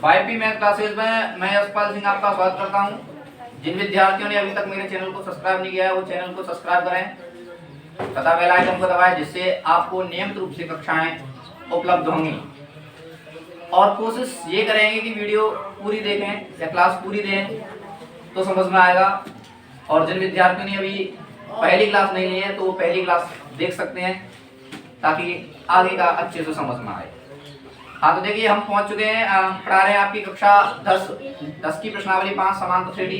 YP math classes में मैं यशपाल सिंह आपका स्वागत करता हूं। जिन विद्यार्थियों ने अभी तक मेरे चैनल को सब्सक्राइब नहीं किया है वो चैनल को सब्सक्राइब करें तथा बेल आइकन को दबाएं, जिससे आपको नियमित रूप से कक्षाएं उपलब्ध होंगी। और कोशिश ये करेंगे कि वीडियो पूरी देखें या क्लास पूरी दें तो समझ में आएगा। और जिन विद्यार्थियों ने अभी पहली क्लास नहीं ली है तो वो पहली क्लास देख सकते हैं ताकि आगे का अच्छे से समझ में आए। हाँ तो देखिए हम पहुंच चुके हैं, पढ़ा रहे हैं आपकी कक्षा 10 की प्रश्नावली 5 समांतर श्रेणी,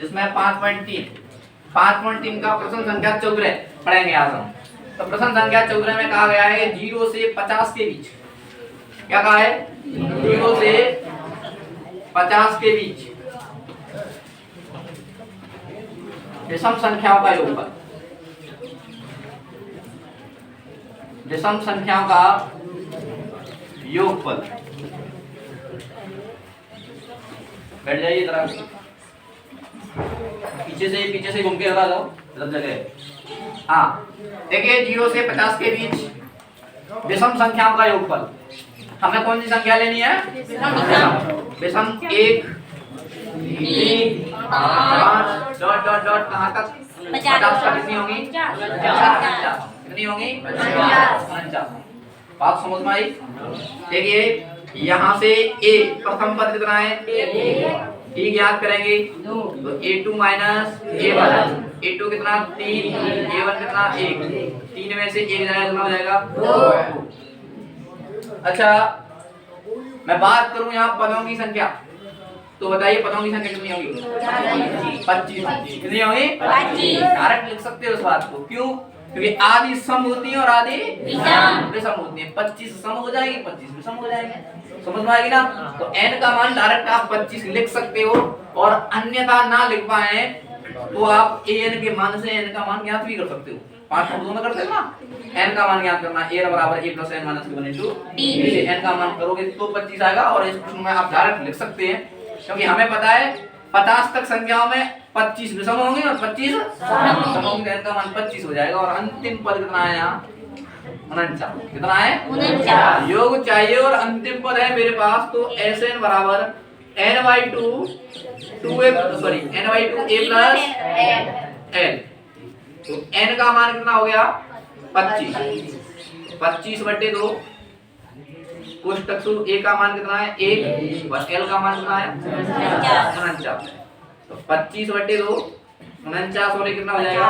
जिसमें 5.3 का प्रश्न संख्या 14 पढ़ेंगे आज हम। तो प्रश्न संख्या 14 में कहा गया है 0 से 50 के बीच, क्या कहा है 0 से 50 के बीच विषम संख्याओं का योगफल, विषम संख्याओं का योगफल। बैठ जाइए इधर, पीछे से घूम के आ जाओ सब जगह। हाँ देखिए 0 से 50 के बीच विषम संख्याओं का योगफल। हमें कौन सी संख्या लेनी है? विषम 1 3 5 डॉट डॉट डॉट कहाँ तक 50 तक कितनी होगी? कितनी होगी? 49। बात समझ में आई? देखिए यहाँ से a प्रथम पद कितना है? a ज्ञात करेंगे तो a2 माइनस a1, a2 कितना 3, a1 कितना 1, 3 में से 1 जाएगा कितना हो जाएगा 2। अच्छा मैं बात करूं यहाँ पदों की संख्या, तो बताइए पदों की संख्या कितनी होगी? 25। कितनी होगी? 25। डायरेक्ट लिख सकते हो इस बात को, क्यों? क्योंकि आधी सम होती है और आधी विषम होती है। 25 सम हो जाएगी, 25 विषम हो जाएंगे। समझ में आएगी ना? तो n का मान डायरेक्ट आप 25 लिख सकते हो, और अन्यथा ना लिख पाए तो आप an के मान से n का मान ज्ञात भी कर सकते हो। 5 को 2 में करते हो ना, n का मान ज्ञात करना a बराबर a plus n minus b into d से n का मान करोगे तो 25 आएगा। और इस प्रश्न में आप डायरेक्ट लिख सकते हैं, क्योंकि हमें पता है 50 तक संख्याओं में 25 विषम होंगे और 25 सम होंगे। n का मान 25 हो जाएगा। और अंतिम पद कितना है यहाँ? 49। कितना है? 49। योग चाहिए और अंतिम पद है मेरे पास, तो Sn बराबर n/2 a प्लस n। तो n का मान कितना हो गया? 25। 25/2 कोष्टक से a का मान कितना है? 1 और l का मान कितना है? 49। तो 25/2 49 और कितना हो जाएगा?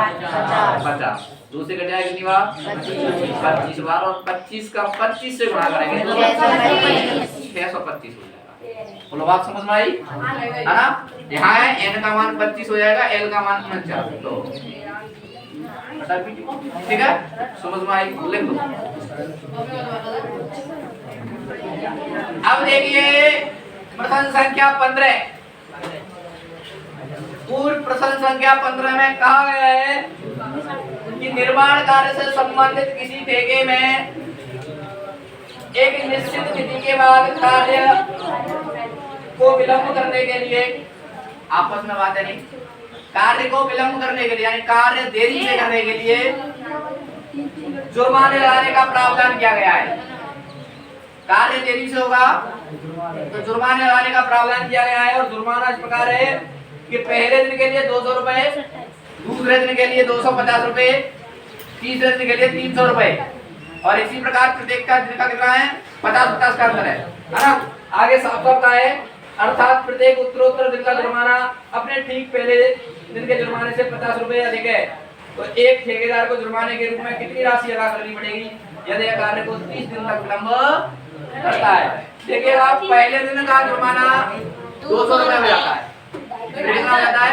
50। 2 से कट जाएगा कितनी बार? 25 बार। और 25 का 25 से गुणा करेंगे तो 625 हो जाएगा। बोलो बात समझ में आई है ना? यहाँ है n का मान 25 हो जाएगा, l का मान 49। तो ठीक है, समझ में आई? लिख दो। अब देखिए प्रश्न संख्या 15। पूर्व प्रश्न संख्या 15 में कहा गया है कि निर्माण कार्य से संबंधित किसी ठेके में एक निश्चित तिथि के बाद कार्य को विलंब करने के लिए, आपस में बात है नहीं, कार्य को विलंब करने के लिए यानी कार्य देरी से करने के लिए जुर्माने लगाने का प्रावधान किया गया है। कार्य देरी से होगा तो जुर्माने लगाने का प्रावधान किया गया है। और जुर्माना इस प्रकार है कि पहले दिन के लिए 200 रुपए, दूसरे दिन के लिए 250 रुपए, तीसरे दिन के लिए 300 रुपए, और इसी प्रकार प्रत्येक का दिन का कितना है? 50-50 का अंतर है ना? आगे साफ साफ है, अर्थात प्रत्येक उत्तरोत्तर दिन का जुर्माना अपने ठीक पहले दिन के जुर्माने से 50 रुपए अधिक है। तो एक ठेकेदार को जुर्माने के रूप में कितनी राशि अदा करनी पड़ेगी यदि कार्य को 30 दिन तक विलंब करता है? देखिए आप पहले दिन का जुर्माना 200 रुपए हो जाता है, कितना हो जाता है?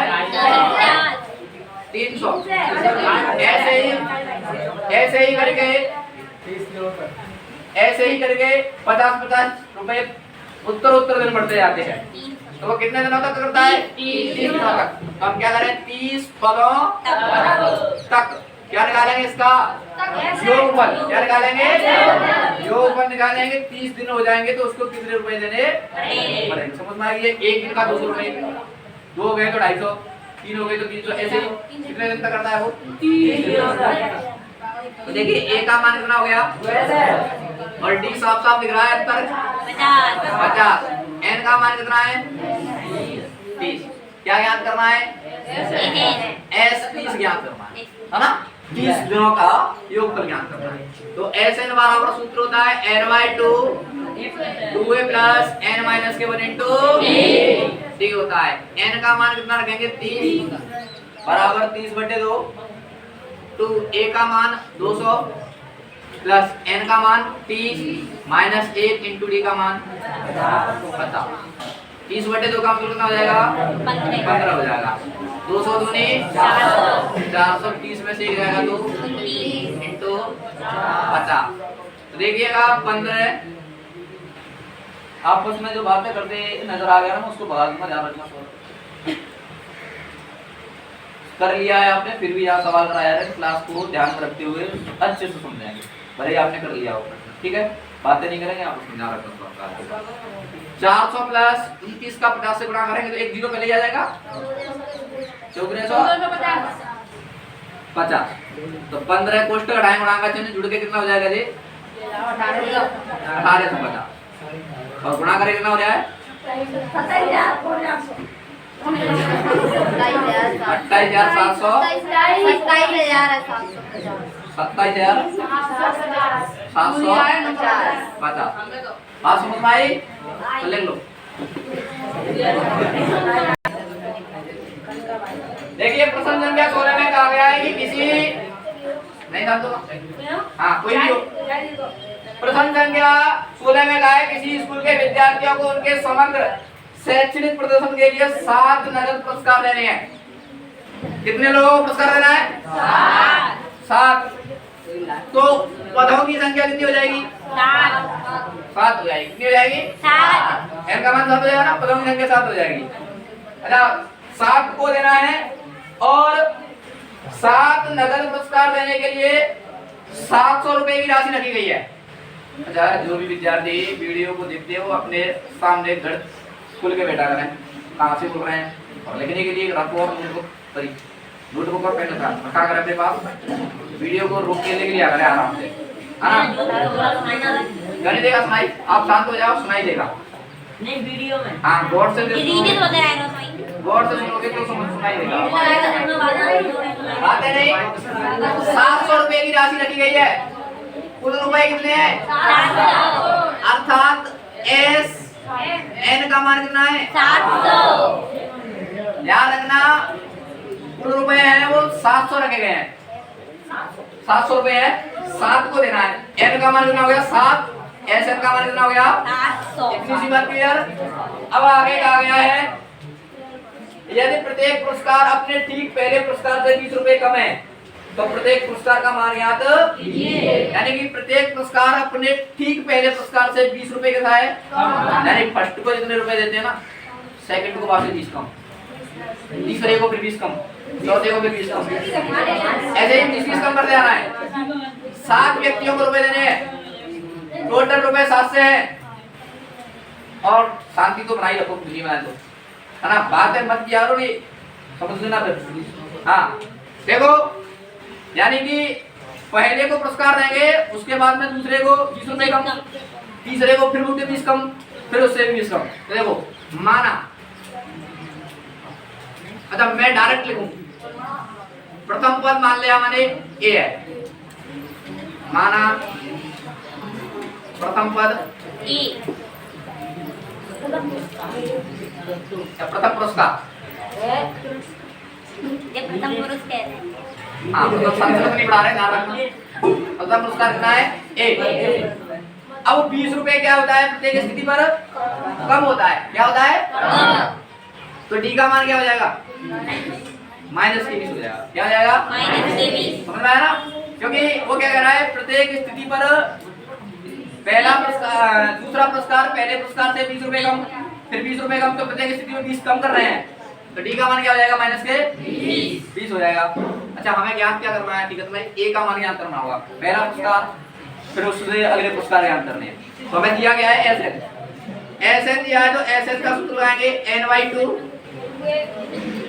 300। ऐसे ही करके 50-50 रुपए उत्तर दिन बढ़ते जाते हैं। तो वो कितने दिनों तक करता है? 30 दिनों तक। तो हम क्या करें? 30 पदों तक क्या निकालेंगे? इसका योगफल। क्या निकालेंगे? योगफल निकालेंगे। 30 दिन हो जाएंगे तो उसको कितने रुपए देने पड़ेंगे? समझ में आ गई? एक दिन का 200 रुपए, 2 हो गए तो 250, 3 हो गए तो 300। ऐसे ही कितने दिन तक करता है वो? 30 दिन। तो देखिए a का मान कितना हो गया? और डी साफ साफ दिख रहा है अंतर 50। n का मान कितना है 30। क्या ज्ञात करना है s 30 ज्ञात करना है ना। 30 दिनों का योगफल ज्ञात करना है। तो Sn बराबर सूत्र होता है n/2 2a plus n minus के 1 इंटू d होता है। n का मान कितना रखेंगे 30 बराबर 30/2 टू a का मान 200 प्लस n का मान 30 माइनस 1 इंटू d का मान 50। 30/2 का मतलब कितना हो जाएगा 15 हो जाएगा। 200 दूनी 430 में से एक जाएगा तो इंटू 50। तो देखिएगा 15 आपस में जो बातें करते नजर आ गया ना उसको भगा दूंगा, ध्यान रखना। कर लिया है आपने, फिर भी यहाँ सवाल कराया है, क्लास को ध्यान में रखते हुए अच्छे से समझाएंगे। भले आपने कर लिया हो, ठीक है, बातें नहीं करेंगे आप उसमें ध्यान रखना। 400 प्लस 29 का 50 से गुणा करेंगे तो एक जीरो पहले आ जाएगा 50। तो 15 कोष्ठक हटाएंगे, गुणा का चिन्ह जुड़ के कितना हो जाएगा जी 1850 और गुणा करें कितना हो जाए 28700 बात समझ में आई तो लिख लो। देखिए प्रश्न संख्या 16 में कहा गया है कि किसी नहीं था तो हाँ कोई भी हो। प्रश्न संख्या 16 में कहा है किसी स्कूल के विद्यार्थियों को उनके समग्र शैक्षणिक प्रदर्शन के लिए 7 नगद पुरस्कार देने हैं। कितने लोगों को पुरस्कार देना है 7। तो पदों की संख्या कितनी हो जाएगी 7 हो जाएगी। कितनी हो जाएगी 7। n का मान 7 हो जाएगा ना, पदों की संख्या 7 हो जाएगी। अच्छा 7 को देना है और 7 नगद पुरस्कार देने के लिए 700 रुपए की राशि रखी गई है। अच्छा जो भी विद्यार्थी वीडियो को देखते हो अपने सामने घर खुल के बैठा करें, कहाँ से बोल रहे हैं और लिखने के लिए रखो और नोटबुक और पेन रखा करें अपने पास। वीडियो को रोक के लिए करें आराम से, गणित देगा सुनाई, आप शांत हो जाओ सुनाई देगा नहीं वीडियो में। हाँ गौर से गौर से सुनोगे तो समझ सुनाई देगा। बातें नहीं 700 रुपए की राशि रखी गई है। कुल रुपए कितने हैं अर्थात एस एन का मान कितना है 700। याद रखना कुल रुपए हैं वो 700 रखे गए हैं। 700 रुपए है, 7 को देना है। एन का मान कितना हो गया 7, एस एन का मान कितना हो गया 800। इतनी सी बात क्लियर। अब आगे कहा गया है यदि प्रत्येक पुरस्कार अपने ठीक पहले पुरस्कार से 20 रुपए कम है तो प्रत्येक पुरस्कार का मान ज्ञात कीजिए। यानी कि प्रत्येक पुरस्कार अपने ठीक पहले पुरस्कार से 20 रुपए का है, यानी फर्स्ट को जितने रुपए देते हैं ना सेकंड को बाद 20 कम, तीसरे को फिर 20 कम, चौथे को फिर 20 कम, ऐसे ही 20 कम करते जाना है। 7 व्यक्तियों को रुपए देने हैं, टोटल रुपए 7 से है। और शांति तो बनाई रखो, दुनिया बना दो है ना, बात है मत किया करो, ये समझ लेना फिर। हाँ देखो यानी कि पहले को पुरस्कार देंगे उसके बाद में दूसरे को 20 रुपए कम, तीसरे को फिर उससे 20 कम, फिर उससे भी 20 कम। तो देखो माना, अच्छा मैं डायरेक्ट लिखूं, प्रथम पद मान लिया मैंने ए है, माना प्रथम पद ए, प्रथम पुरस्कार प्रथम पुरस्कार हाँ तो संस्कृत नहीं पढ़ा रहे, ध्यान रखना। प्रथम पुरस्कार कितना है ए। अब 20 रुपए क्या होता है प्रत्येक स्थिति पर कम होता है, क्या होता है तो डी का मान क्या हो जाएगा -20 हो जाएगा। क्या हो जाएगा -20। समझ में आया ना, क्योंकि वो क्या कह रहा है प्रत्येक स्थिति पर पहला पुरस्कार दूसरा पुरस्कार पहले पुरस्कार से 20 रुपए कम, फिर 20 रुपए कम, तो प्रत्येक स्थिति में 20 कम कर रहे हैं तो डी का मान क्या हो जाएगा -20 हो जाएगा। अच्छा हमें ज्ञात क्या करना है, ठीक है, तुम्हें ए का मान ज्ञात करना होगा, पहला पुरस्कार फिर उससे अगले पुरस्कार ज्ञात करने हैं। तो हमें दिया गया है एस एन दिया है, तो एस एन का सूत्र लगाएंगे n/2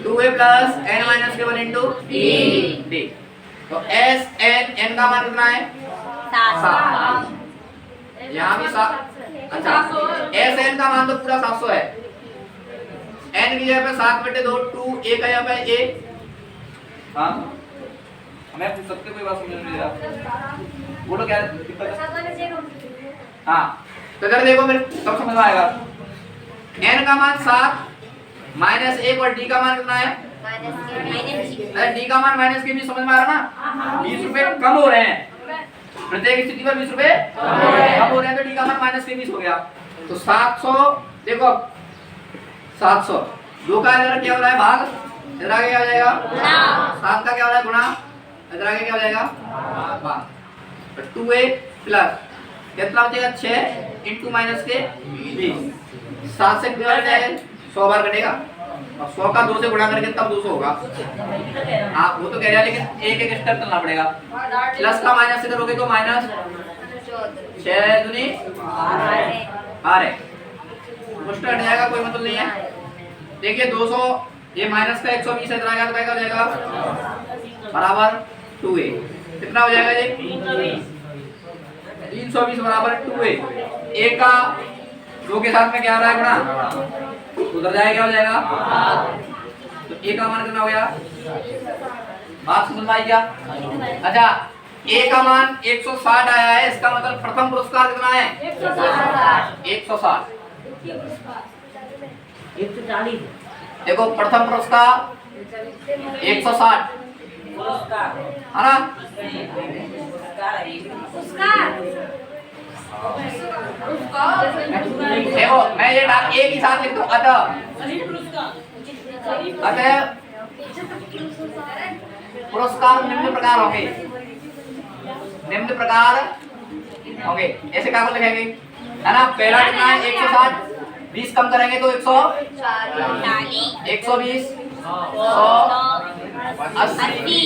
2a plus n minus के 1 इंटू डी। तो एस एन एन का मान कितना है 7। यहाँ भी 7। अच्छा एस एन का मान तो पूरा 700 है। एन की जगह पे 7/2 2 a का यहाँ पे a। हाँ हमें पूछ सकते कोई बात समझ नहीं आ रहा बोलो क्या दिक्कत है। हाँ तो इधर देखो मेरे तब समझ में आएगा। n का मान 7 -1 और d का मान कितना है? अरे d का मान माइनस के भी समझ में आ रहा ना। 20 रुपए कम हो रहे हैं प्रत्येक स्थिति पर 20 रुपए कम हो रहे हैं तो d का मान -20 हो गया। तो 700 देखो 700 2 का इधर क्या हो रहा है भाग, इधर आगे क्या हो जाएगा 7 का क्या हो रहा है गुणा, इधर आगे क्या हो जाएगा भाग। तो 2a प्लस कितना बचेगा 6 इंटू माइनस के 20। 7 से कितना जाएगा 100 बार कटेगा और 100 का 2 से गुणा करके तब 200 होगा। हाँ वो तो कह रहा है लेकिन एक एक स्टेप चलना पड़ेगा। प्लस का माइनस से करोगे तो माइनस 6 दूनी 12 कुछ हट जाएगा कोई मतलब नहीं है। देखिए 200 ये माइनस का 120 इधर आ गया तो क्या हो जाएगा बराबर 2a कितना हो जाएगा ये 320 बराबर 2a। a का 2 के साथ में क्या आ रहा है गुणा उधर जाएगा क्या हो जाएगा तो a का मान कितना हो गया बात समझ में आई क्या। अच्छा a का मान 160 आया है इसका मतलब प्रथम पुरस्कार कितना है 160। 140 देखो प्रथम पुरस्कार 160 है ना। देखो मैं ये डाल एक ही साथ लिख दूं अतः पुरस्कार निम्न प्रकार होंगे, निम्न प्रकार होंगे ऐसे क्या लिखेंगे है ना। पहला कितना है 160 20 कम करेंगे तो 120 100 80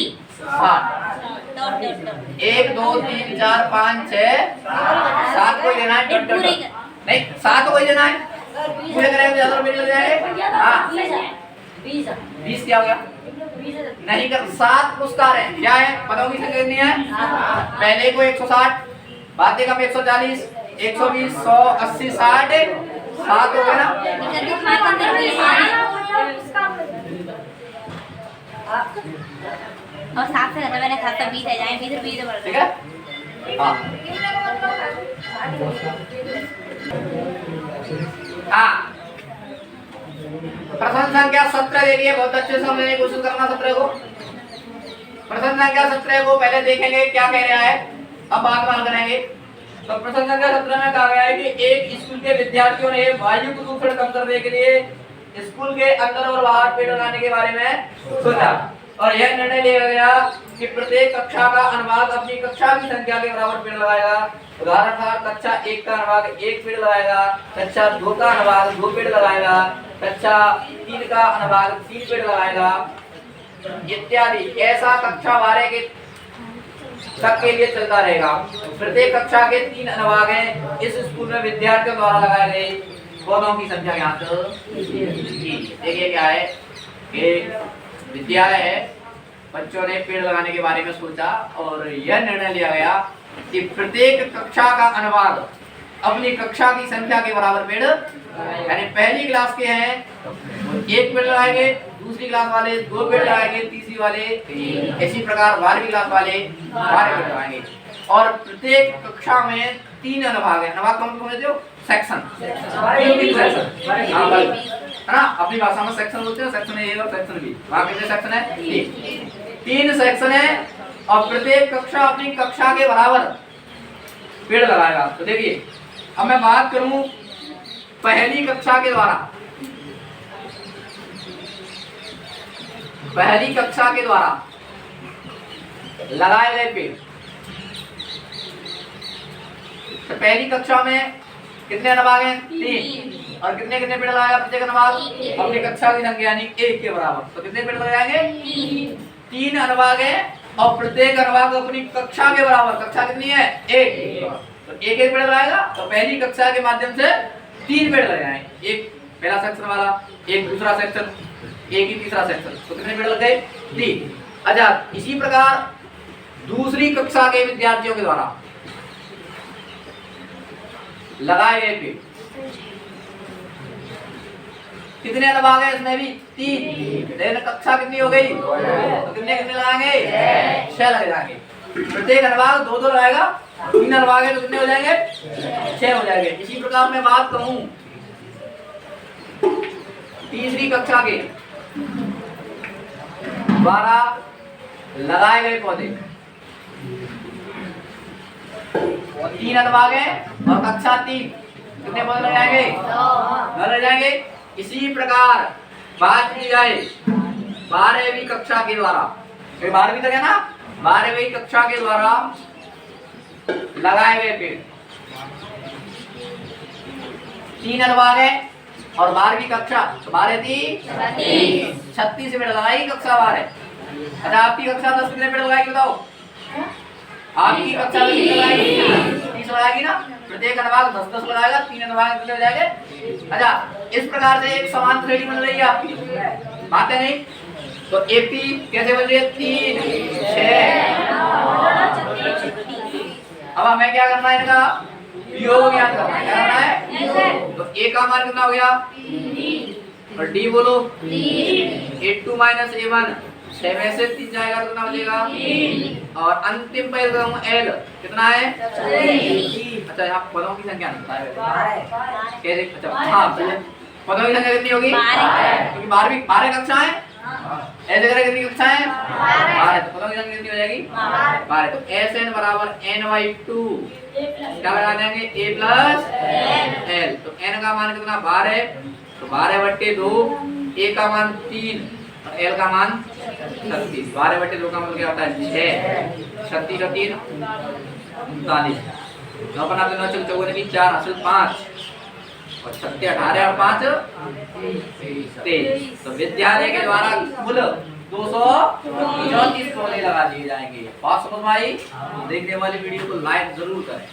1 2 3 4 5 6 7 को लेना है नहीं 7 को लेना है पूरे करेंगे ज्यादा रुपए लग जाएंगे। हाँ 20 क्या हो गया नहीं कर 7 पुरस्कार है क्या है पदों की संख्या कितनी है पहले को 160 बातें कम 140 120 100 80 60 7 हो गया ना। और 7 से ज्यादा मैंने खाता 20 है जाए 20 रुपए बढ़ ठीक है। हाँ हाँ प्रश्न संख्या 17 देखिए बहुत अच्छे से समझने की कोशिश करना 17 को। प्रश्न संख्या 17 को पहले देखेंगे क्या कह रहा है अब बात मान करेंगे। तो प्रश्न संख्या 17 में कहा गया है कि एक स्कूल के विद्यार्थियों ने वायु प्रदूषण कम करने के लिए स्कूल के अंदर और बाहर पेड़ लगाने के बारे में सोचा और यह निर्णय लिया गया कि प्रत्येक कक्षा का अनुभाग अपनी कक्षा की संख्या के बराबर पेड़ लगाएगा। उदाहरण कक्षा 1 का अनुभाग 1 पेड़ लगाएगा, कक्षा 2 का अनुभाग 2 पेड़ लगाएगा, कक्षा 3 का अनुभाग 3 पेड़ लगाएगा इत्यादि। ऐसा कक्षा 12 के तक के लिए चलता रहेगा। प्रत्येक कक्षा के 3 अनुभाग हैं। इस स्कूल में विद्यार्थियों द्वारा लगाए गए पौधों की संख्या यहाँ तक देखिए क्या है कि विद्यालय है बच्चों ने पेड़ लगाने के बारे में सोचा और यह निर्णय लिया गया कि प्रत्येक कक्षा का अनुभाग अपनी कक्षा की संख्या के बराबर पेड़ यानी पहली क्लास के हैं 1 पेड़ लगाएंगे, दूसरी क्लास वाले 2 पेड़ लगाएंगे, तीसरी वाले इसी प्रकार 12वीं क्लास वाले 12 पेड़ लगाएंगे। और प्रत्येक कक्षा में 3 अनुभाग है। अनुभाग कौन कौन हो सेक्शन है ना अपनी भाषा में सेक्शन बोलते हैं। सेक्शन ए और सेक्शन बी वहां कितने सेक्शन है 3 सेक्शन है और प्रत्येक कक्षा अपनी कक्षा के बराबर पेड़ लगाएगा। तो देखिए अब मैं बात करूं पहली कक्षा के द्वारा पहली कक्षा के द्वारा लगाए गए पेड़। तो पहली कक्षा में कितने अनुभाग हैं 3 और कितने कितने पेड़ लगाएगा प्रत्येक अनुभाग अपनी कक्षा की संख्या यानी 1 के बराबर। तो कितने पेड़ लगाएंगे 3 अनुभाग है और प्रत्येक अनुभाग अपनी कक्षा के बराबर। कक्षा कितनी है 1 तो 1 पेड़ लगाएगा। तो पहली कक्षा के माध्यम से 3 पेड़ लगाए, एक पहला सेक्शन वाला, एक दूसरा सेक्शन, एक ही तीसरा सेक्शन। तो कितने पेड़ लग गए 3। अच्छा इसी प्रकार दूसरी कक्षा के विद्यार्थियों के द्वारा लगाए गए पेड़ कितने अनुभाग है इसमें भी 3। लेकिन कक्षा कितनी हो गई तो कितने कितने लगाएंगे 6 लग जाएंगे। प्रत्येक अनुभाग 2 लगाएगा 3 अनुभाग है तो कितने हो जाएंगे 6 हो जाएंगे। इसी प्रकार मैं बात कहूं तीसरी कक्षा के द्वारा लगाए गए पौधे 3 अनुभाग है और कक्षा 3 कितने पौधे लग जाएंगे 2 लग जाएंगे। इसी प्रकार बात की जाए 12वीं कक्षा के द्वारा 12वीं तक है ना 12वीं कक्षा के द्वारा लगाए गए पेड़ 3 अनुभाग है और 12वीं कक्षा 12 3 36 पेड़ लगाएगी कक्षा 12। अच्छा आपकी कक्षा 10 कितने पेड़ लगाएगी बताओ आपकी कक्षा 10 कितने लगाएगी 30 लगाएगी ना। प्रत्येक अनुभाग 10 लगाएगा 3 अनुभाग कितने हो जाएंगे। अच्छा इस प्रकार से एक समान श्रेणी बन रही है आपकी बात है नहीं। तो एपी कैसे बन रही है 3 6। अब हमें क्या करना है इनका योग ज्ञात करना है। क्या करना है तो ए का मान कितना हो गया और डी बोलो 8 माइनस A1 6 में से 3 जाएगा तो कितना बचेगा और अंतिम पद करूं एल कितना है 3। अच्छा यहाँ पदों की संख्या नहीं बताया कैसे। अच्छा हाँ पदों की संख्या कितनी होगी क्योंकि 12 कक्षाएं ऐसे करें कितनी कक्षाएं 12 तो पदों की संख्या कितनी हो जाएगी 12। तो SN बराबर N/2 क्या लगा देंगे A प्लस L। तो N का मान कितना 12 तो 12/2 A का मान 3 और L का मान 36। 12/2 का मतलब क्या होता है 6 36 का 3 39। तो अपन आपने 9 चौक 4 की 4 हासिल 5 और 36 18 और 5 23। तो विद्यालय के द्वारा कुल 234 पौधे लगा दिए जाएंगे। बात समझ में आई? देखने वाले वीडियो को लाइक जरूर करें।